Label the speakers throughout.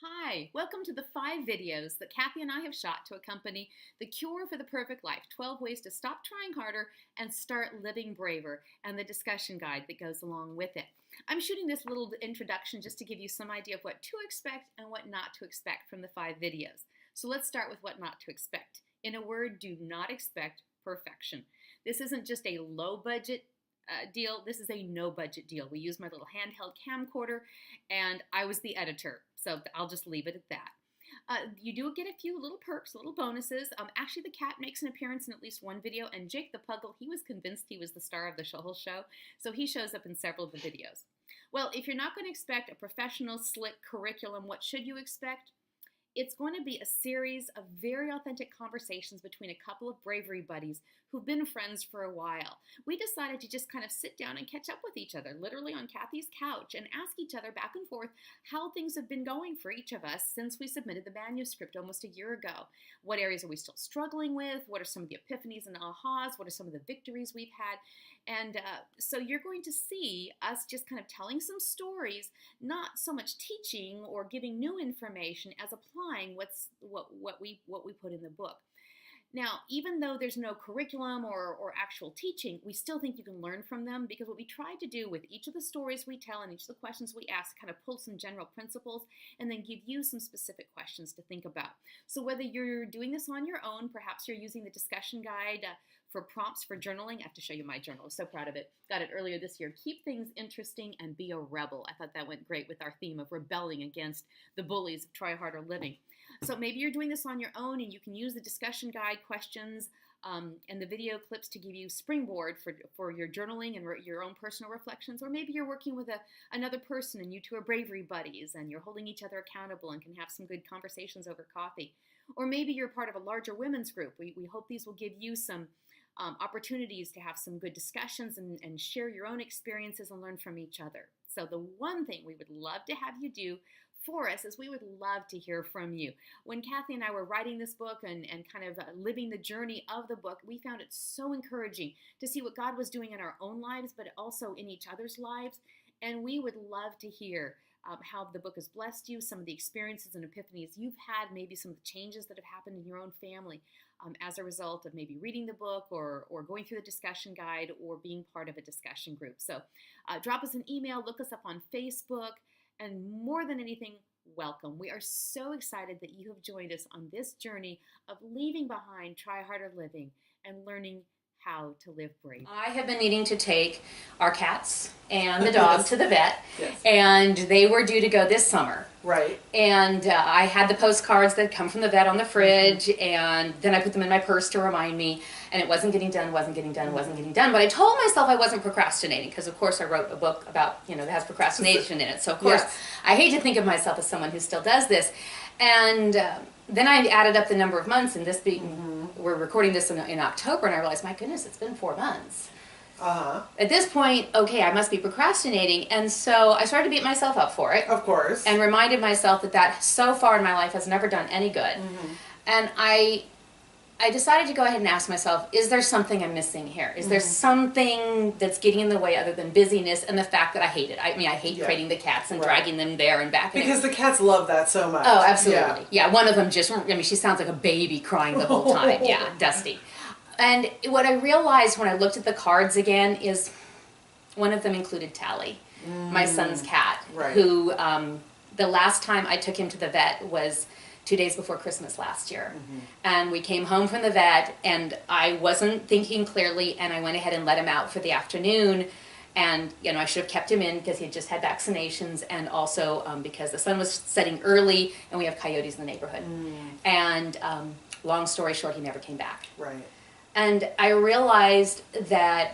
Speaker 1: Hi, welcome to the 5 videos that Kathy and I have shot to accompany The Cure for the Perfect Life, 12 Ways to Stop Trying Harder and Start Living Braver, and the discussion guide that goes along with it. I'm shooting this little introduction just to give you some idea of what to expect and what not to expect from the 5 videos. So let's start with what not to expect. In a word, do not expect perfection. This isn't just a low budget deal. This is a no budget deal. We use my little handheld camcorder, and I was the editor, so I'll just leave it at that. You do get a few little perks, little bonuses. Actually, the cat makes an appearance in at least one video, and Jake the Puggle, he was convinced he was the star of the whole show, so he shows up in several of the videos. Well, if you're not going to expect a professional, slick curriculum, what should you expect? It's going to be a series of very authentic conversations between a couple of bravery buddies who've been friends for a while. We decided to just kind of sit down and catch up with each other, literally on Kathy's couch, and ask each other back and forth how things have been going for each of us since we submitted the manuscript almost a year ago. What areas are we still struggling with? What are some of the epiphanies and ahas? What are some of the victories we've had? And so you're going to see us just kind of telling some stories, not so much teaching or giving new information as applying what we put in the book. Now, even though there's no curriculum or actual teaching, we still think you can learn from them, because what we try to do with each of the stories we tell and each of the questions we ask, kind of pull some general principles and then give you some specific questions to think about. So whether you're doing this on your own, perhaps you're using the discussion guide for prompts for journaling. I have to show you my journal. I'm so proud of it. Got it earlier this year. Keep things interesting and be a rebel. I thought that went great with our theme of rebelling against the bullies of try harder living. So maybe you're doing this on your own, and you can use the discussion guide questions and the video clips to give you springboard for your journaling and your own personal reflections. Or maybe you're working with another person and you two are bravery buddies and you're holding each other accountable and can have some good conversations over coffee. Or maybe you're part of a larger women's group. We hope these will give you some opportunities to have some good discussions and share your own experiences and learn from each other. So the one thing we would love to have you do for us is we would love to hear from you. When Kathy and I were writing this book and kind of living the journey of the book, we found it so encouraging to see what God was doing in our own lives, but also in each other's lives. And we would love to hear how the book has blessed you, some of the experiences and epiphanies you've had, maybe some of the changes that have happened in your own family as a result of maybe reading the book or going through the discussion guide or being part of a discussion group. So drop us an email, look us up on Facebook, and more than anything, welcome. We are so excited that you have joined us on this journey of leaving behind try harder living and learning how to live brave. I have been needing to take our cats and the dog to the vet, yes. And they were due to go this summer.
Speaker 2: Right.
Speaker 1: And I had the postcards that come from the vet on the fridge, and then I put them in my purse to remind me, and it wasn't getting done. But I told myself I wasn't procrastinating, because of course I wrote a book about, that has procrastination in it. So of course, yes. I hate to think of myself as someone who still does this. And then I added up the number of months, and this being, we're recording this in October, and I realized, my goodness, it's been 4 months. At this point, okay, I must be procrastinating, and so I started to beat myself up for it.
Speaker 2: Of course.
Speaker 1: And reminded myself that so far in my life has never done any good. And I decided to go ahead and ask myself, is there something I'm missing here? Is there something that's getting in the way other than busyness and the fact that I hate it? I mean, I hate crating the cats and dragging them there and back.
Speaker 2: Because the cats love that so much.
Speaker 1: Oh, absolutely. Yeah, one of them she sounds like a baby crying the whole time. Yeah, Dusty. And what I realized when I looked at the cards again is one of them included Tally, my son's cat, who the last time I took him to the vet was 2 days before Christmas last year. And we came home from the vet, and I wasn't thinking clearly, and I went ahead and let him out for the afternoon. And, I should have kept him in because he had just had vaccinations, and also because the sun was setting early, and we have coyotes in the neighborhood. And long story short, he never came back.
Speaker 2: Right.
Speaker 1: And I realized that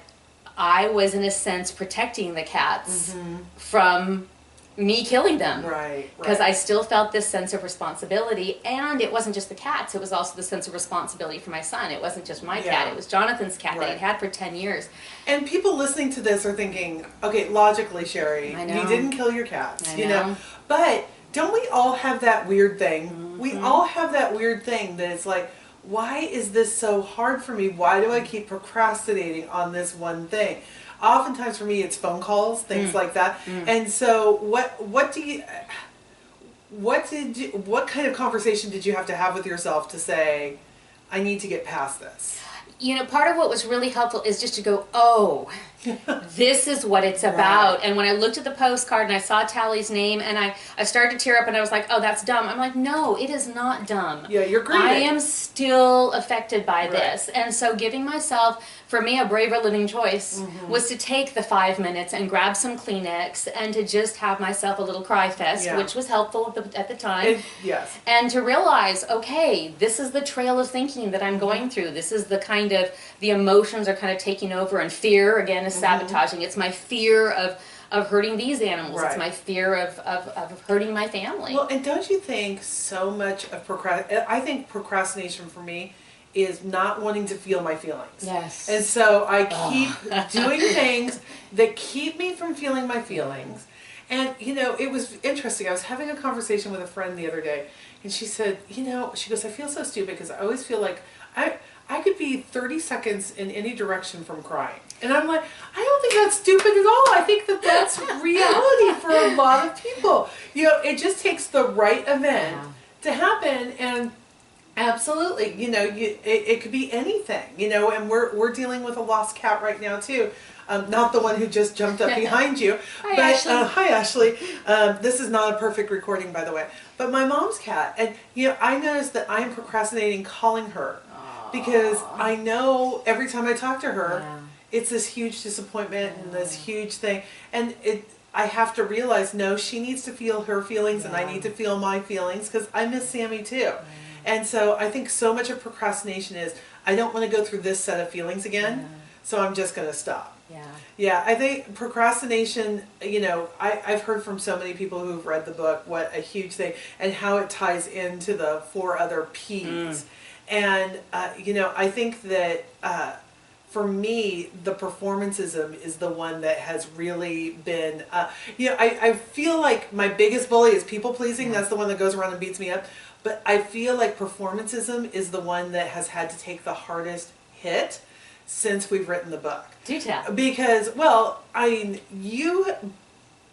Speaker 1: I was, in a sense, protecting the cats from me killing them.
Speaker 2: Right.
Speaker 1: Because I still felt this sense of responsibility, and it wasn't just the cats, it was also the sense of responsibility for my son. It wasn't just my cat, it was Jonathan's cat that he'd had for 10 years.
Speaker 2: And people listening to this are thinking, okay, logically, Cheri, you didn't kill your cats, but don't we all have that weird thing? We all have that weird thing that it's like, why is this so hard for me? Why do I keep procrastinating on this one thing? Oftentimes for me it's phone calls, things like that. And so what do you, what kind of conversation did you have to have with yourself to say, I need to get past this?
Speaker 3: Part of what was really helpful is just to go, oh, this is what it's about. And when I looked at the postcard and I saw Tally's name and I started to tear up and I was like, oh, that's dumb. I'm like, no, it is not dumb.
Speaker 2: Yeah, you're grieving.
Speaker 3: I am still affected by this. And so giving myself, for me, a braver living choice was to take the 5 minutes and grab some Kleenex and to just have myself a little cry fest, which was helpful at the time.
Speaker 2: Yes.
Speaker 3: And to realize, okay, this is the trail of thinking that I'm going through. This is the kind of, the emotions are kind of taking over, and fear, again, is sabotaging. It's my fear of hurting these animals. It's my fear of hurting my family.
Speaker 2: Well, and don't you think so much of I think procrastination for me is not wanting to feel my feelings.
Speaker 3: Yes.
Speaker 2: And so I keep doing things that keep me from feeling my feelings. And, it was interesting. I was having a conversation with a friend the other day, and she said, she goes, I feel so stupid because I always feel like I could be 30 seconds in any direction from crying. And I'm like, I don't think that's stupid at all. I think that that's reality for a lot of people. It just takes the right event to happen, and absolutely, it could be anything, and we're dealing with a lost cat right now too. Not the one who just jumped up behind you.
Speaker 3: Hi, Ashley.
Speaker 2: Hi, Ashley. This is not a perfect recording, by the way. But my mom's cat, and I noticed that I'm procrastinating calling her because I know every time I talk to her, it's this huge disappointment and this huge thing, and I have to realize, no, she needs to feel her feelings, and I need to feel my feelings because I miss Sammy too. And so I think so much of procrastination is, I don't want to go through this set of feelings again, so I'm just going to stop. Yeah, I think procrastination, I've heard from so many people who've read the book what a huge thing, and how it ties into the 4 other P's. And, I think that for me, the performancism is the one that has really been, I feel like my biggest bully is people pleasing. That's the one that goes around and beats me up. But I feel like performancism is the one that has had to take the hardest hit since we've written the book.
Speaker 3: Do tell.
Speaker 2: Because, you,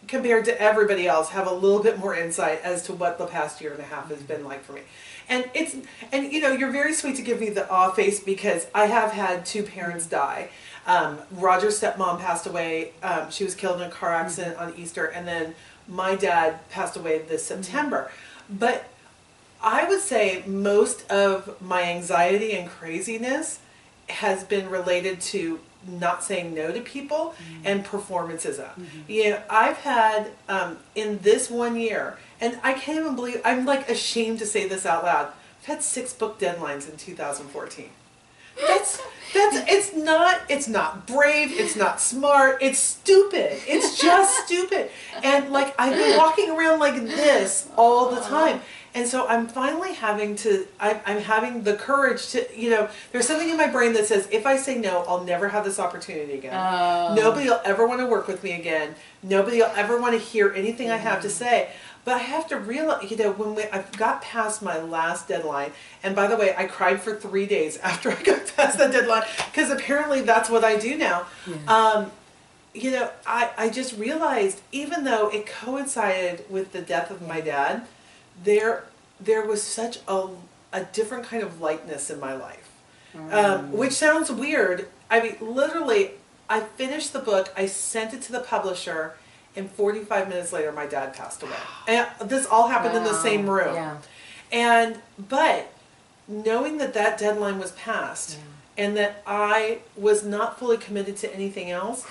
Speaker 2: compared to everybody else, have a little bit more insight as to what the past year and a half has been like for me. And you're very sweet to give me the awe face, because I have had 2 parents die. Roger's stepmom passed away. She was killed in a car accident on Easter, and then my dad passed away this September. But I would say most of my anxiety and craziness has been related to not saying no to people and performancism. I've had, in this 1 year, and I can't even believe, I'm like ashamed to say this out loud, I've had 6 book deadlines in 2014. It's not brave, it's not smart, it's stupid. It's just stupid. And I've been walking around like this all the time. And so I'm finally having having the courage to, there's something in my brain that says, if I say no, I'll never have this opportunity again. Nobody will ever want to work with me again. Nobody will ever want to hear anything I have to say. But I have to realize, when I got past my last deadline, and by the way, I cried for 3 days after I got past that deadline, because apparently that's what I do now. I just realized, even though it coincided with the death of my dad, there was such a different kind of lightness in my life, which sounds weird. I mean, literally, I finished the book, I sent it to the publisher, and 45 minutes later, my dad passed away. And this all happened in the same room. But knowing that deadline was passed, and that I was not fully committed to anything else,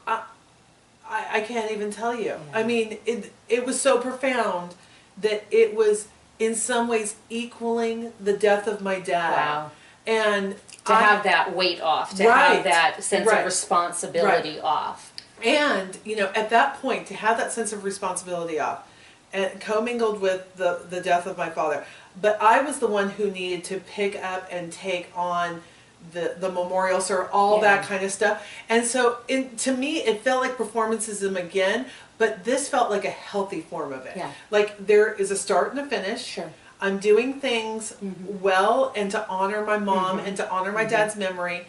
Speaker 2: I can't even tell you. I mean, it was so profound that it was in some ways equaling the death of my dad. And
Speaker 3: to have that weight off, to have that sense of responsibility off.
Speaker 2: And, at that point, to have that sense of responsibility off, and commingled with the death of my father, but I was the one who needed to pick up and take on the memorial service, all that kind of stuff. And so, to me, it felt like performancism again, but this felt like a healthy form of it. Like, there is a start and a finish. I'm doing things well, and to honor my mom and to honor my dad's memory,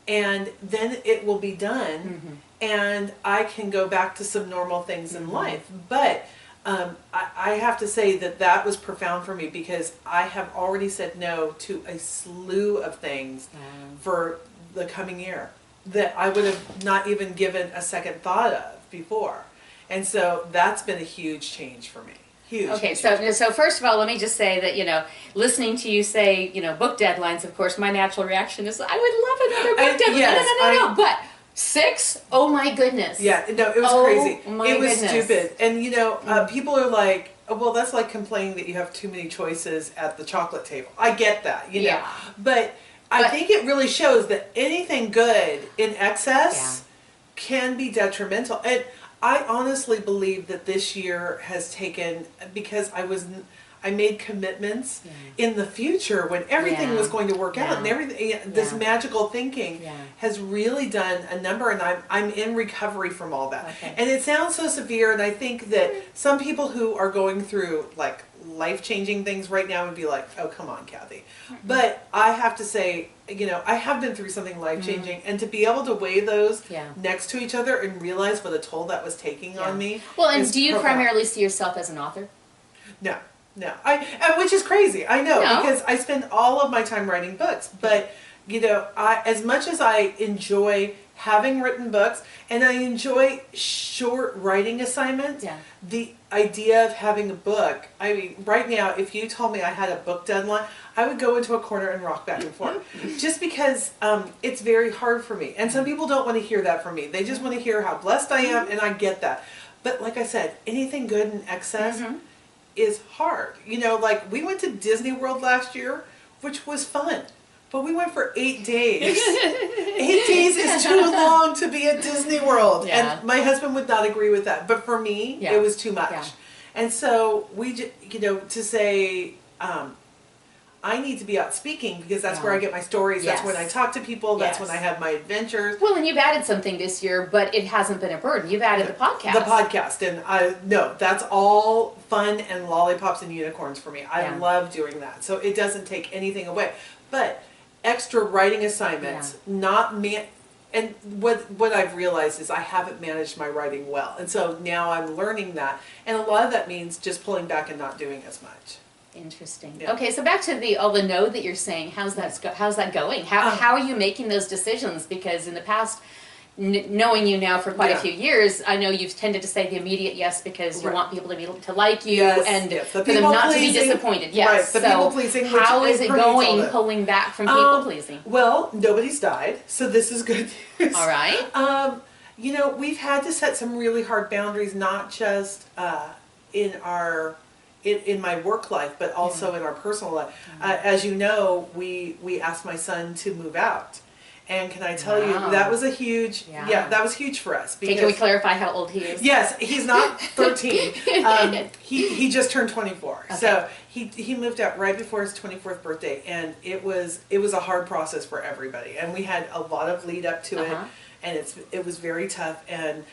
Speaker 2: and then it will be done, and I can go back to some normal things in life. But I have to say that was profound for me, because I have already said no to a slew of things for the coming year that I would have not even given a second thought of before. And so that's been a huge change for me. Huge.
Speaker 3: Okay,
Speaker 2: huge
Speaker 3: so
Speaker 2: change.
Speaker 3: so first of all, let me just say that, listening to you say, book deadlines, of course, my natural reaction is, I would love another book deadline.
Speaker 2: Yes,
Speaker 3: no. But 6? Oh my goodness.
Speaker 2: Yeah, no, it was crazy.
Speaker 3: My
Speaker 2: it was
Speaker 3: goodness.
Speaker 2: stupid. And people are like, oh, well, that's like complaining that you have too many choices at the chocolate table. I get that,
Speaker 3: Yeah.
Speaker 2: But I think it really shows that anything good in excess can be detrimental. And I honestly believe that this year has taken, because I made commitments in the future when everything was going to work out, and everything, this magical thinking has really done a number, and I'm in recovery from all that.
Speaker 3: Okay.
Speaker 2: And it sounds so severe, and I think that some people who are going through like life-changing things right now would be like, oh, come on, Kathy. But I have to say, I have been through something life-changing, and to be able to weigh those next to each other and realize what a toll that was taking on me.
Speaker 3: Well, and do you
Speaker 2: profound.
Speaker 3: primarily see yourself as an author?
Speaker 2: No. Which is crazy. I know, because I spend all of my time writing books. But as much as I enjoy having written books, and I enjoy short writing assignments, the idea of having a book. I mean, right now, if you told me I had a book deadline, I would go into a corner and rock back and forth, just because it's very hard for me. And some people don't want to hear that from me. They just want to hear how blessed I am, and I get that. But like I said, anything good in excess is hard. Like we went to Disney World last year, which was fun, but we went for 8 days. 8 days is too long to be at Disney World. And my husband would not agree with that, but for me, it was too much. And so we just, to say, I need to be out speaking, because that's where I get my stories. That's when I talk to people. That's when I have my adventures.
Speaker 3: Well, and you've added something this year, but it hasn't been a burden. You've added the podcast.
Speaker 2: The podcast. And that's all fun and lollipops and unicorns for me. I love doing that. So it doesn't take anything away. But extra writing assignments, and what I've realized is I haven't managed my writing well. And so now I'm learning that. And a lot of that means just pulling back and not doing as much.
Speaker 3: Interesting. Yeah. Okay, so back to all the no that you're saying. How's that going? How are you making those decisions? Because in the past, knowing you now for quite a few years, I know you've tended to say the immediate yes because you want people to like you and for them not to be disappointed. Yes.
Speaker 2: Right. The people pleasing.
Speaker 3: How is it going? Pulling back from people pleasing.
Speaker 2: Well, nobody's died, so this is good news.
Speaker 3: All right.
Speaker 2: We've had to set some really hard boundaries, not just in my work life, but also in our personal life. As you know, we asked my son to move out. And can I tell you, that was a huge, that was huge for us.
Speaker 3: Because, can we clarify how old he is?
Speaker 2: Yes, he's not 13. He just turned 24. Okay. So he moved out right before his 24th birthday, and it was a hard process for everybody. And we had a lot of lead up to it, and it was very tough. And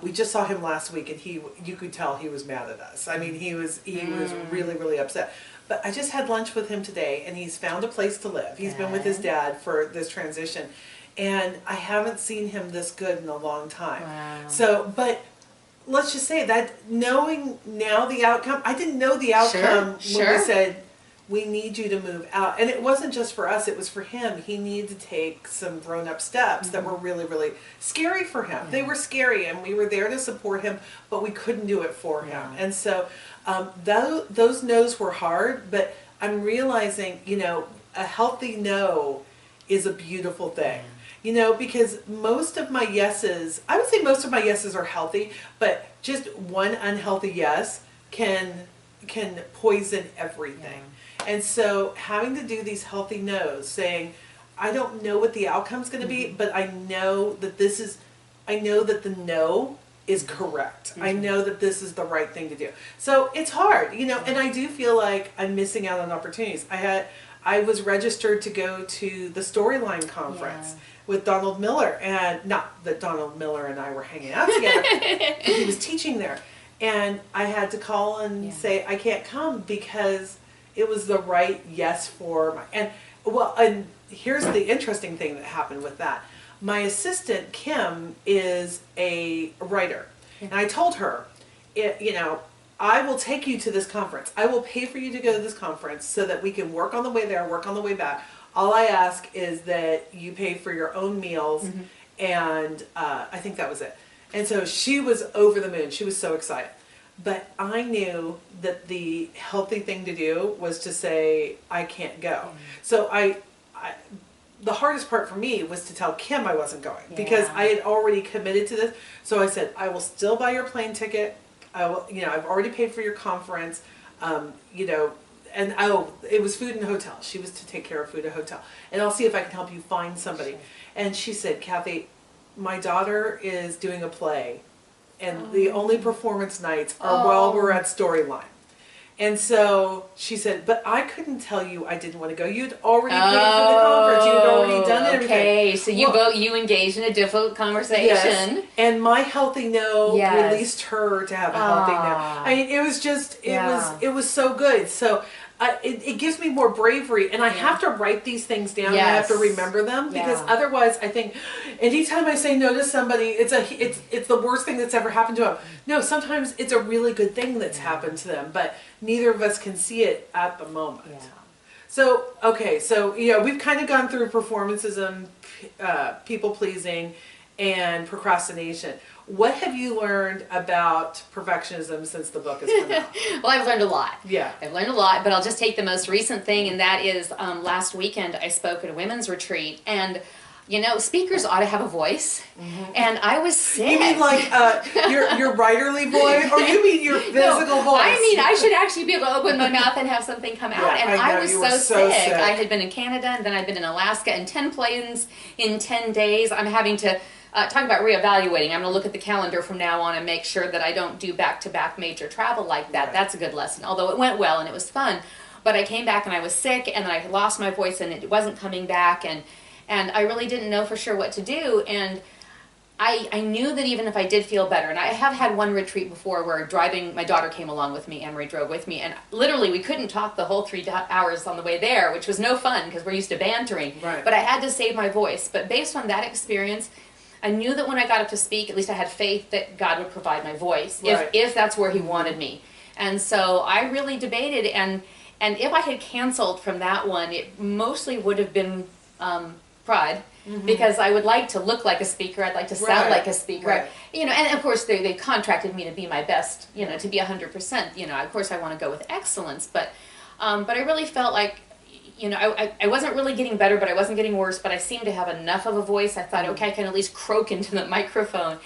Speaker 2: we just saw him last week, and you could tell he was mad at us. I mean, he was really, really upset. But I just had lunch with him today, and he's found a place to live. He's been with his dad for this transition, and I haven't seen him this good in a long time.
Speaker 3: Wow.
Speaker 2: So, but let's just say that knowing now the outcome, I didn't know the outcome when we said, we need you to move out. And it wasn't just for us, it was for him. He needed to take some grown-up steps that were really, really scary for him. They were scary, and we were there to support him, but we couldn't do it for him. And so those no's were hard, but I'm realizing, a healthy no is a beautiful thing. Because most of my yeses, I would say most of my yeses are healthy, but just one unhealthy yes can poison everything. And so having to do these healthy no's, saying, I don't know what the outcome's going to be, but I know that the no is correct. I know that this is the right thing to do. So it's hard, and I do feel like I'm missing out on opportunities. I was registered to go to the Storyline Conference with Donald Miller, and not that Donald Miller and I were hanging out together, but he was teaching there. And I had to call and say, I can't come because it was the right yes for my, and here's the interesting thing that happened with that. My assistant, Kim, is a writer. And I told her, I will take you to this conference. I will pay for you to go to this conference so that we can work on the way there, work on the way back. All I ask is that you pay for your own meals, and I think that was it. And so she was over the moon. She was so excited. But I knew that the healthy thing to do was to say, I can't go. So the hardest part for me was to tell Kim I wasn't going because I had already committed to this. So I said, I will still buy your plane ticket. I will, I've already paid for your conference, and it was food and hotel. She was to take care of food and hotel. And I'll see if I can help you find somebody. And she said, Kathi, my daughter is doing a play, and the only performance nights are while we're at Storyline. And so she said, but I couldn't tell you I didn't want to go. You'd already paid for the conference. You'd already done everything.
Speaker 3: Okay, so you engaged in a difficult conversation.
Speaker 2: Yes. And my healthy no released her to have a healthy no. I mean, it was just, it was so good. So it gives me more bravery, and I have to write these things down. And I have to remember them because otherwise, I think anytime I say no to somebody, it's the worst thing that's ever happened to them. No, sometimes it's a really good thing that's happened to them, but neither of us can see it at the moment. Yeah. So we've kind of gone through performancism, people pleasing, and procrastination. What have you learned about perfectionism since the book has come out?
Speaker 3: Well, I've learned a lot.
Speaker 2: Yeah.
Speaker 3: I've learned a lot, but I'll just take the most recent thing, and that is last weekend I spoke at a women's retreat, and speakers ought to have a voice, and I was sick.
Speaker 2: You mean like your writerly voice, or you mean your physical voice?
Speaker 3: I mean, I should actually be able to open my mouth and have something come out, and I was so sick. I had been in Canada, and then I'd been in Alaska, and 10 planes in 10 days. I'm having to talk about reevaluating. I'm going to look at the calendar from now on and make sure that I don't do back-to-back major travel like that. Right. That's a good lesson, although it went well and it was fun. But I came back and I was sick, and then I lost my voice and it wasn't coming back, and I really didn't know for sure what to do. And I knew that even if I did feel better, and I have had one retreat before where my daughter came along with me, Anne-Marie drove with me, and literally we couldn't talk the whole 3 hours on the way there, which was no fun because we're used to bantering.
Speaker 2: Right.
Speaker 3: But I had to save my voice. But based on that experience, I knew that when I got up to speak, at least I had faith that God would provide my voice, if that's where He wanted me. And so I really debated, and if I had canceled from that one, it mostly would have been pride, because I would like to look like a speaker, I'd like to sound like a speaker, and of course they contracted me to be my best, to be 100%, of course I want to go with excellence, but I really felt like, I wasn't really getting better, but I wasn't getting worse, but I seemed to have enough of a voice. I thought, okay, I can at least croak into the microphone.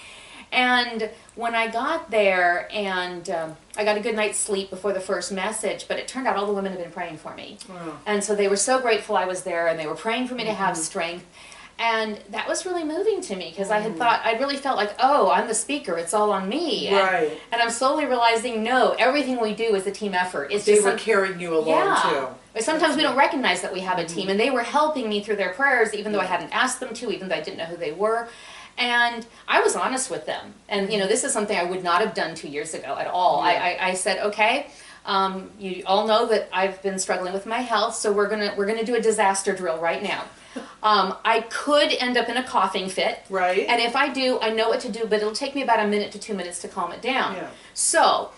Speaker 3: And when I got there, and I got a good night's sleep before the first message, but it turned out all the women had been praying for me. Wow. And so they were so grateful I was there, and they were praying for me to have strength. And that was really moving to me, because I really felt like, oh, I'm the speaker, it's all on me.
Speaker 2: Right.
Speaker 3: And I'm slowly realizing, no, everything we do is a team effort. It's
Speaker 2: they were carrying you along too.
Speaker 3: But sometimes we don't recognize that we have a team, and they were helping me through their prayers, even though I hadn't asked them to, even though I didn't know who they were. And I was honest with them. And, this is something I would not have done 2 years ago at all. Yeah. I said, okay, you all know that I've been struggling with my health, so we're gonna do a disaster drill right now. I could end up in a coughing fit.
Speaker 2: Right.
Speaker 3: And if I do, I know what to do, but it'll take me about 1 minute to 2 minutes to calm it down.
Speaker 2: Yeah.
Speaker 3: So,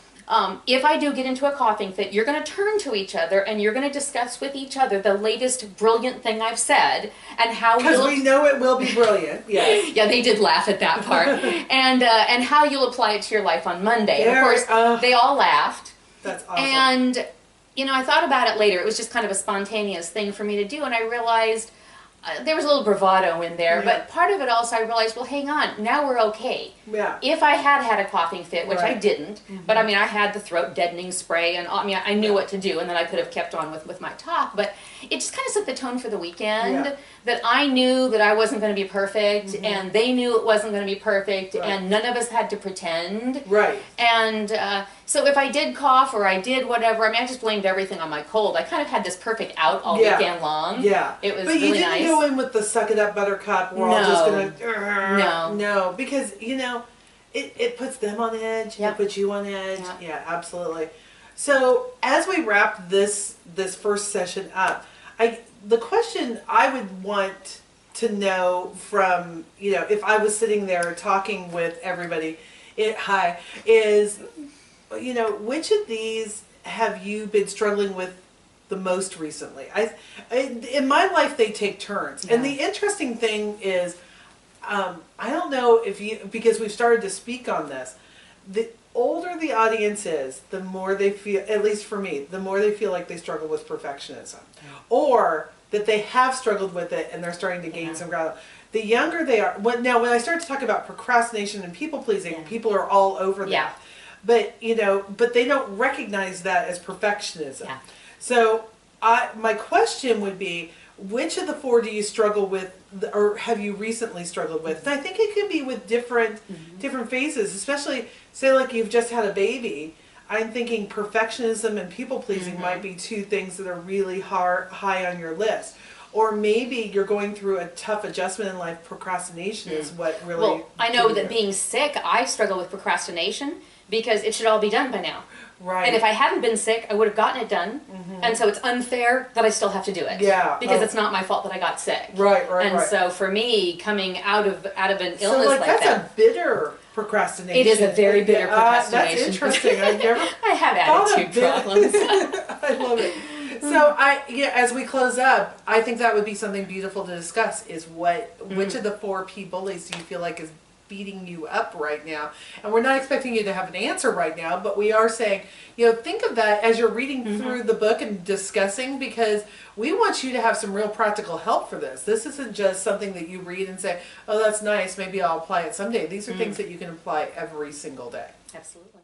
Speaker 3: if I do get into a coughing fit, you're going to turn to each other and you're going to discuss with each other the latest brilliant thing I've said and how
Speaker 2: because we know it will be brilliant. Yes.
Speaker 3: Yeah, they did laugh at that part. and how you'll apply it to your life on Monday. And of course, they all laughed.
Speaker 2: That's awesome.
Speaker 3: And I thought about it later. It was just kind of a spontaneous thing for me to do, and I realized there was a little bravado in there, but part of it also I realized, well, hang on, now we're okay.
Speaker 2: Yeah.
Speaker 3: If I had a coughing fit, which I didn't, but I had the throat deadening spray, and I knew what to do, and then I could have kept on with my talk, but it just kind of set the tone for the weekend, that I knew that I wasn't going to be perfect, and they knew it wasn't going to be perfect, and none of us had to pretend.
Speaker 2: Right.
Speaker 3: And so if I did cough or I did whatever, I just blamed everything on my cold. I kind of had this perfect out all weekend long.
Speaker 2: Yeah.
Speaker 3: It was
Speaker 2: but
Speaker 3: really nice. But
Speaker 2: you didn't go in with the suck it up buttercup, we're all just going to... No, because, it puts them on edge, it puts you on edge. Yeah, absolutely. So as we wrap this first session up, the question I would want to know from, if I was sitting there talking with everybody, is which of these have you been struggling with the most recently? In my life, they take turns. Yeah. And the interesting thing is, I don't know because we've started to speak on this, the older the audience is, the more they feel, at least for me, the more they feel like they struggle with perfectionism. Yeah. Or that they have struggled with it and they're starting to gain some ground. The younger they are, now when I start to talk about procrastination and people pleasing, people are all over that. But but they don't recognize that as perfectionism. Yeah. So my question would be, which of the four do you struggle with, or have you recently struggled with? And I think it could be with different phases, especially say like you've just had a baby. I'm thinking perfectionism and people pleasing might be two things that are really high on your list. Or maybe you're going through a tough adjustment in life. Procrastination is what really.
Speaker 3: Well, I know that being sick, I struggle with procrastination because it should all be done by now. Right. And if I hadn't been sick, I would have gotten it done. And so it's unfair that I still have to do it. Yeah. Because it's not my fault that I got sick.
Speaker 2: Right.
Speaker 3: And so for me, coming out of an illness like
Speaker 2: that's
Speaker 3: that.
Speaker 2: That's a bitter procrastination.
Speaker 3: It is a very bitter procrastination.
Speaker 2: That's interesting. I've never.
Speaker 3: I have attitude problems.
Speaker 2: I love it. So as we close up, I think that would be something beautiful to discuss. Is which of the four P bullies do you feel like is beating you up right now? And we're not expecting you to have an answer right now, but we are saying, think of that as you're reading through the book and discussing, because we want you to have some real practical help for this. This isn't just something that you read and say, oh, that's nice, maybe I'll apply it someday. These are things that you can apply every single day.
Speaker 3: Absolutely.